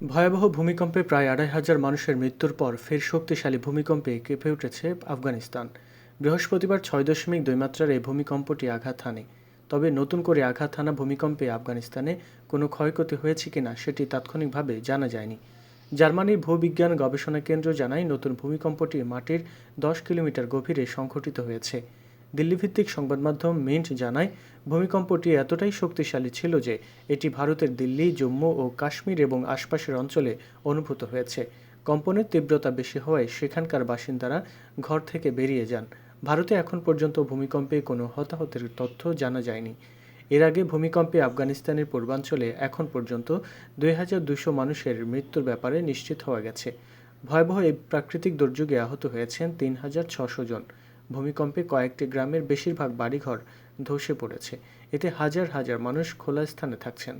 ভয়াবহ ভূমিকম্পে প্রায় ২,৫০০ মানুষের মৃত্যুর পর ফের শক্তিশালী ভূমিকম্পে কেঁপে উঠেছে আফগানিস্তান। বৃহস্পতিবার ৬.২ মাত্রার এই ভূমিকম্পটি আঘাত হানে। তবে নতুন করে আঘাত হানা ভূমিকম্পে আফগানিস্তানে কোনো ক্ষয়ক্ষতি হয়েছে কিনা সেটি তাৎক্ষণিকভাবে জানা যায়নি। জার্মানির ভূবিজ্ঞান গবেষণা কেন্দ্র জানায়, নতুন ভূমিকম্পটি মাটির ১০ কিলোমিটার গভীরে সংঘটিত হয়েছে। দিল্লিভিত্তিক সংবাদমাধ্যম মিন্ট জানায়, ভূমিকম্পটি এতটাই শক্তিশালী ছিল যে এটি ভারতের দিল্লি, জম্মু ও কাশ্মীর এবং আশপাশের অঞ্চলে অনুভূত হয়েছে। কম্পনের তীব্রতা বেশি হওয়ায় সেখানকার বাসিন্দারা ঘর থেকে বেরিয়ে যান। ভারতে এখন পর্যন্ত ভূমিকম্পে কোনো হতাহতের তথ্য জানা যায়নি। এর আগে ভূমিকম্পে আফগানিস্তানের পূর্বাঞ্চলে এখন পর্যন্ত ২,২০০ মানুষের মৃত্যুর ব্যাপারে নিশ্চিত হওয়া গেছে। ভয়াবহ এই প্রাকৃতিক দুর্যোগে আহত হয়েছেন ৩,৬০০ জন। ভূমিকম্পে কয়েকটি গ্রামের বেশিরভাগ বাড়িঘর ধসে পড়েছে। এতে হাজার হাজার মানুষ খোলা স্থানে থাকছেন।